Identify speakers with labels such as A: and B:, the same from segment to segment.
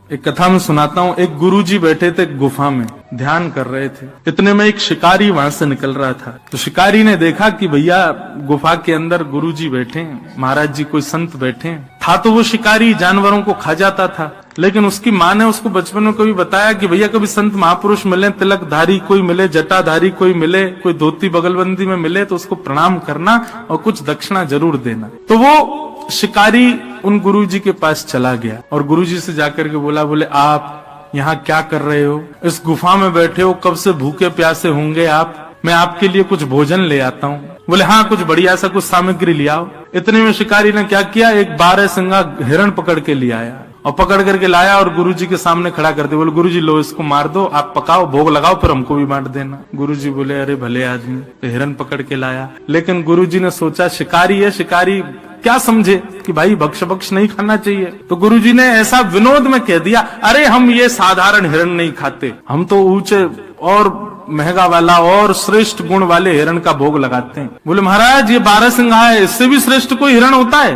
A: एक कथा में सुनाता हूँ। एक गुरुजी बैठे थे गुफा में, ध्यान कर रहे थे। इतने में एक शिकारी वहां से निकल रहा था। तो शिकारी ने देखा कि भैया गुफा के अंदर गुरुजी बैठे हैं, महाराज जी कोई संत बैठे हैं। था तो वो शिकारी जानवरों को खा जाता था, लेकिन उसकी माँ ने उसको बचपन में कभी बताया कि भैया कभी संत महापुरुष मिले, तिलकधारी कोई मिले, जटाधारी कोई मिले, कोई धोती बगलबंदी में मिले तो उसको प्रणाम करना और कुछ दक्षिणा जरूर देना। तो वो शिकारी उन गुरुजी के पास चला गया और गुरुजी से जाकर के बोले आप यहाँ क्या कर रहे हो? इस गुफा में बैठे हो, कब से भूखे प्यासे होंगे आप? मैं आपके लिए कुछ भोजन ले आता हूँ। बोले हाँ, कुछ बढ़िया सा कुछ सामग्री ले आओ। इतने में शिकारी ने क्या किया, एक 12 सिंगा हिरण पकड़ के ले आया और पकड़ करके लाया और गुरुजी के सामने खड़ा कर दिया। बोले गुरुजी लो इसको मार दो, आप पकाओ, भोग लगाओ, फिर हमको भी बांट देना। गुरुजी बोले अरे भले आदमी, तो हिरण पकड़ के लाया। लेकिन गुरुजी ने सोचा शिकारी है, शिकारी क्या समझे कि भाई भक्ष भक्ष नहीं खाना चाहिए। तो गुरुजी ने ऐसा विनोद में कह दिया, अरे हम ये साधारण हिरण नहीं खाते, हम तो ऊंचे और महंगा वाला और श्रेष्ठ गुण वाले हिरण का भोग लगाते हैं। बोले महाराज ये 12 सिंगा है, इससे भी श्रेष्ठ कोई हिरण होता है?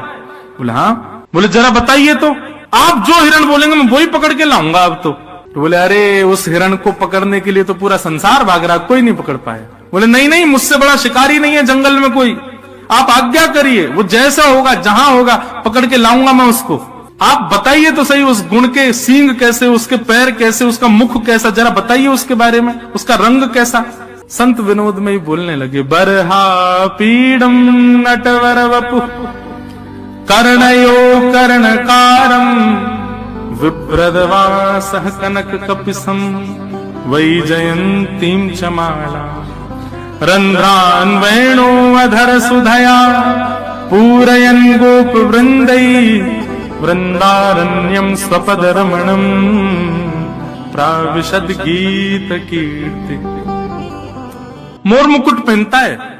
A: बोले हाँ। बोले जरा बताइए तो, आप जो हिरण बोलेंगे मैं वही पकड़ के लाऊंगा अब तो। बोले अरे उस हिरण को पकड़ने के लिए तो पूरा संसार भाग रहा, कोई नहीं पकड़ पाए। बोले नहीं नहीं, मुझसे बड़ा शिकारी नहीं है जंगल में कोई, आप आज्ञा करिए, वो जैसा होगा जहां होगा पकड़ के लाऊंगा मैं उसको। आप बताइए तो सही उस गुण के सींग कैसे, उसके पैर कैसे, उसका मुख कैसा, जरा बताइए उसके बारे में, उसका रंग कैसा। संत विनोद में ही बोलने लगे, बरहा पीडम नटवर वपु कर्णयो कर्णकारम विभ्रदवासः कनक कपिसम वैजयंतीं च माला रंध्रान वेणु अधर सुधया पूरयन् गोप वृंदै वृंदारण्यम स्वपद रमणम प्राविशद गीत कीर्ति। मोर मुकुट पहनता है।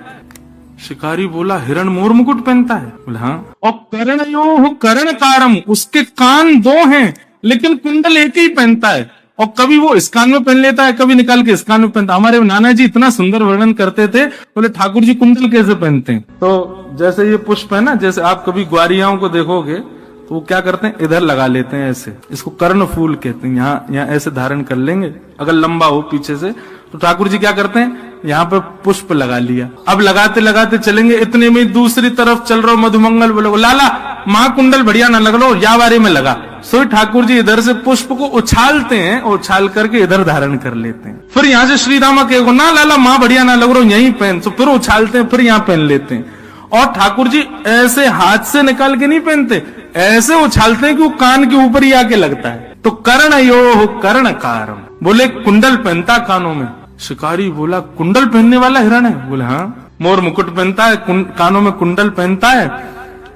A: शिकारी बोला हिरण मोर मुकुट पहनता है? बोला हाँ। और कर्णयो कर्णकारम, उसके कान 2 हैं लेकिन कुंडल एक ही पहनता है। और कभी वो इस कान में पहन लेता है, कभी निकाल के इस कान में पहनता है। हमारे नाना जी इतना सुंदर वर्णन करते थे, बोले ठाकुर जी कुंडल कैसे पहनते हैं? तो जैसे ये पुष्प है ना, जैसे आप कभी ग्वारियाओं को देखोगे तो वो क्या करते हैं, इधर लगा लेते हैं ऐसे, इसको कर्ण फूल कहते हैं। यहाँ ऐसे धारण कर लेंगे, अगर लंबा हो पीछे से। तो ठाकुर जी क्या करते हैं, यहाँ पे पुष्प लगा लिया। अब लगाते लगाते चलेंगे, इतने में दूसरी तरफ चल रहा मधुमंगल, बोले लाला महाकुंडल बढ़िया ना लग लो, या बारे में लगा। सो ठाकुर जी इधर से पुष्प को उछालते हैं, उछाल करके इधर धारण कर लेते हैं। फिर यहाँ से श्री रामा कहेगो ना लाला माँ बढ़िया ना लग रहा, यहीं पहन। तो फिर उछालते हैं, फिर यहाँ पहन लेते हैं। और ठाकुर जी ऐसे हाथ से निकाल के नहीं पहनते, ऐसे उछालते हैं कि वो कान के ऊपर ही आके लगता है। तो कर्णयो कर्णकारम, बोले कुंडल पहनता कानों में। शिकारी बोला कुंडल पहनने वाला हिरण है? बोले हाँ। मोर मुकुट पहनता है, कानों में कुंडल पहनता है,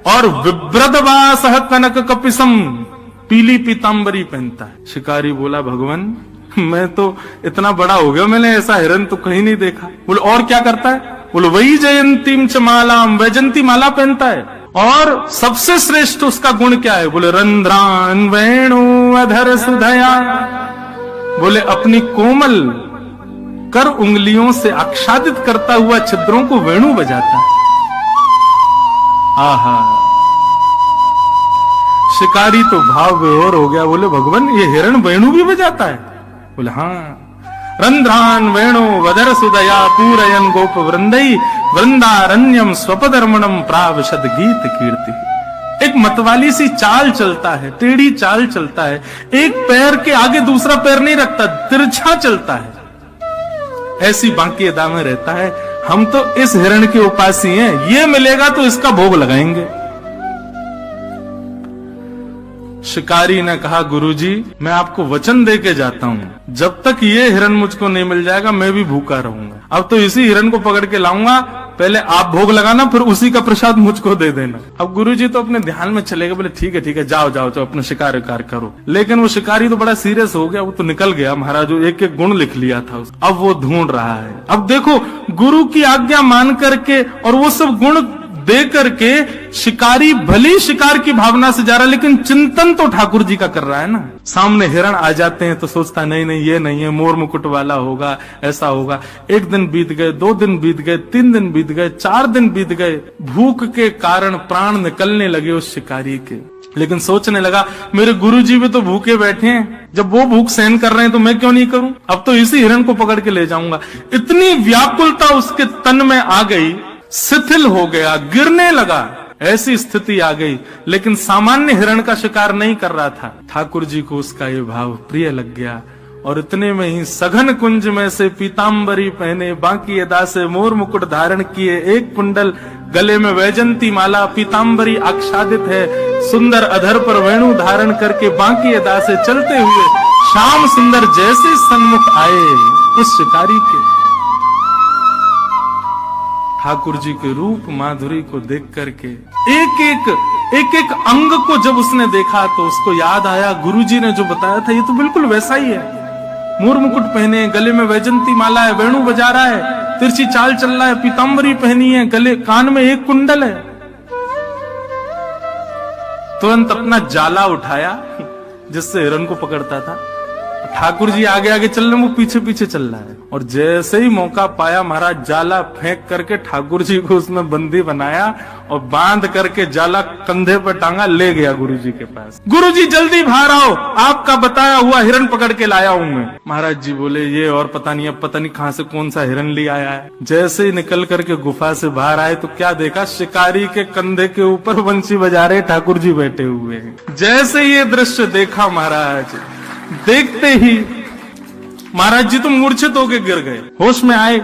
A: और विभ्रदवासः कनक कपिसम, पीली पीतांबरी पहनता है। शिकारी बोला भगवान मैं तो इतना बड़ा हो गया, मैंने ऐसा हिरण तो कहीं नहीं देखा। बोले और क्या करता है? बोले वही जयंतीम च मालाम, वैजंती माला पहनता है। और सबसे श्रेष्ठ उसका गुण क्या है? बोले रंध्रान वेणु अधर सुधया, बोले अपनी कोमल कर उंगलियों से आच्छादित करता हुआ छिद्रों को वेणु बजाता है। आहा, शिकारी तो भाव विभोर हो गया। बोले भगवान ये हिरण वेणु भी बजाता है? बोले हाँ। रंध्रान वेणु वदर सुदया पूरयन गोप वृंदई वृंदारण्यम स्वपदर्मणम प्राविशद गीत कीर्ति। एक मतवाली सी चाल चलता है, टेढ़ी चाल चलता है, एक पैर के आगे दूसरा पैर नहीं रखता, तिरछा चलता है, ऐसी बांकी अदा में रहता है। हम तो इस हिरण के उपासी हैं, ये मिलेगा तो इसका भोग लगाएंगे। शिकारी ने कहा गुरुजी मैं आपको वचन दे के जाता हूँ, जब तक ये हिरण मुझको नहीं मिल जाएगा मैं भी भूखा रहूंगा। अब तो इसी हिरण को पकड़ के लाऊंगा, पहले आप भोग लगाना, फिर उसी का प्रसाद मुझको दे देना। अब गुरुजी तो अपने ध्यान में चले गए, बोले ठीक है जाओ जाओ जाओ अपना शिकार करो। लेकिन वो शिकारी तो बड़ा सीरियस हो गया, वो तो निकल गया। महाराज एक एक गुण लिख लिया था, अब वो ढूंढ रहा है। अब देखो गुरु की आज्ञा मान करके और वो सब गुण दे करके शिकारी भली शिकार की भावना से जा रहा है, लेकिन चिंतन तो ठाकुर जी का कर रहा है ना। सामने हिरण आ जाते हैं तो सोचता नहीं ये नहीं है, मोर मुकुट वाला होगा, ऐसा होगा। 1 दिन बीत गए, 2 दिन बीत गए, 3 दिन बीत गए, 4 दिन बीत गए। भूख के कारण प्राण निकलने लगे उस शिकारी के। लेकिन सोचने लगा मेरे गुरुजी भी तो भूखे बैठे हैं, जब वो भूख सहन कर रहे हैं तो मैं क्यों नहीं करूं, अब तो इसी हिरण को पकड़ के ले जाऊंगा। इतनी व्याकुलता उसके तन में आ गई, शिथिल हो गया, गिरने लगा, ऐसी स्थिति आ गई। लेकिन सामान्य हिरण का शिकार नहीं कर रहा था। ठाकुर जी को उसका ये भाव प्रिय लग गया और इतने में ही सघन कुंज में से पीताम्बरी पहने, बाकी अदा से मोर मुकुट धारण किए, एक कुंडल गले में वैजंती माला, पीताम्बरी आच्छादित है, सुंदर अधर पर वेणु धारण करके बाकी अदा से चलते हुए श्याम सुंदर जैसे सन्मुख आए उस शिकारी के। ठाकुर जी के रूप माधुरी को देख करके एक एक अंग को जब उसने देखा तो उसको याद आया गुरुजी ने जो बताया था, ये तो बिल्कुल वैसा ही है। मोर मुकुट पहने, गले में वैजंती माला है, वेणु बजा रहा है, तिरछी चाल चल रहा है, पीताम्बरी पहनी है, गले कान में एक कुंडल है। तुरंत अपना जाला उठाया जिससे हिरण को पकड़ता था। ठाकुर जी आगे आगे चल रहे, वो पीछे पीछे चल रहा है, और जैसे ही मौका पाया महाराज जाला फेंक करके ठाकुर जी को उसमें बंदी बनाया और बांध करके जाला कंधे पर टांगा, ले गया गुरु जी के पास। गुरु जी जल्दी बाहर आओ, आपका बताया हुआ हिरण पकड़ के लाया हूं मैं। महाराज जी बोले ये और पता नहीं, अब पता नहीं कहां से कौन सा हिरण ले आया है। जैसे ही निकल करके गुफा से बाहर आए तो क्या देखा, शिकारी के कंधे के ऊपर बंसी बजा रहे ठाकुर जी बैठे हुए हैं। जैसे ये दृश्य देखा महाराज, देखते ही महाराज जी तो मूर्छित होके गिर गए, होश में आए,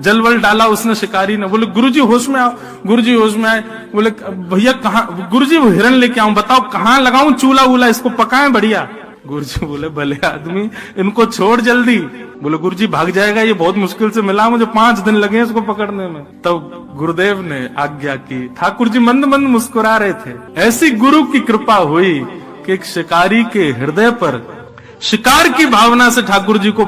A: जलवल डाला उसने शिकारी ने। बोले गुरुजी होश में आओ। गुरुजी होश में आए, बोले भैया कहाँ, गुरुजी वो हिरण लेके आऊं, बताओ कहाँ लगाऊं चूल्हा वूल्हा, इसको पकाएं बढ़िया। गुरुजी बोले भले आदमी, इनको छोड़ जल्दी। बोले गुरुजी भाग जाएगा, ये बहुत मुश्किल से मिला, मुझे 5 दिन लगे इसको पकड़ने में। तब गुरुदेव ने आज्ञा की। ठाकुर जी मंद मंद मुस्कुरा रहे थे। ऐसी गुरु की कृपा हुई कि एक शिकारी के हृदय पर शिकार की भावना से ठाकुर जी को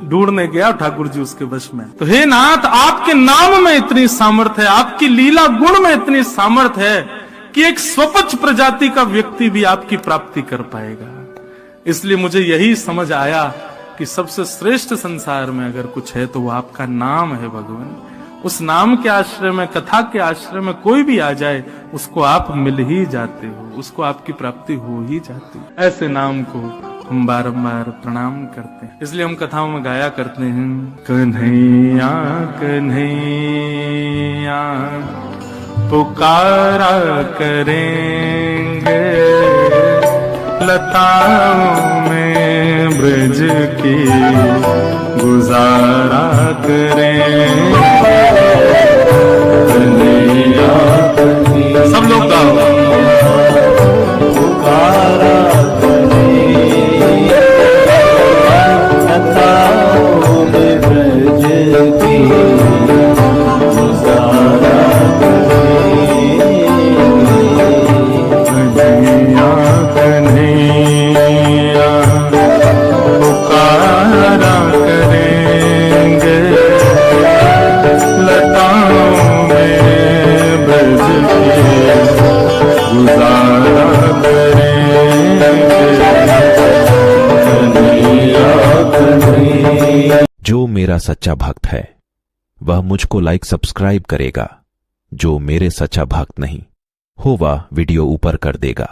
A: ढूंढने गया, ठाकुर जी उसके वश में। तो हे नाथ, आपके नाम में इतनी सामर्थ्य है, आपकी लीला गुण में इतनी सामर्थ्य है कि एक स्वपच प्रजाति का व्यक्ति भी आपकी प्राप्ति कर पाएगा। इसलिए मुझे यही समझ आया कि सबसे श्रेष्ठ संसार में अगर कुछ है तो वो आपका नाम है भगवान। उस नाम के आश्रय में, कथा के आश्रय में कोई भी आ जाए, उसको आप मिल ही जाते हो, उसको आपकी प्राप्ति हो ही जाती है। ऐसे नाम को हम बारंबार प्रणाम करते हैं। इसलिए हम कथाओं में गाया करते हैं, कन्हैया कन्हैया पुकारा करेंगे, लताओं में ब्रज की गुजारा करेंगे। कन्हैया कन्हैया सब लोग गाओ, पुकारा
B: जो मेरा सच्चा भक्त है वह मुझको लाइक सब्सक्राइब करेगा, जो मेरे सच्चा भक्त नहीं हो वह वीडियो ऊपर कर देगा।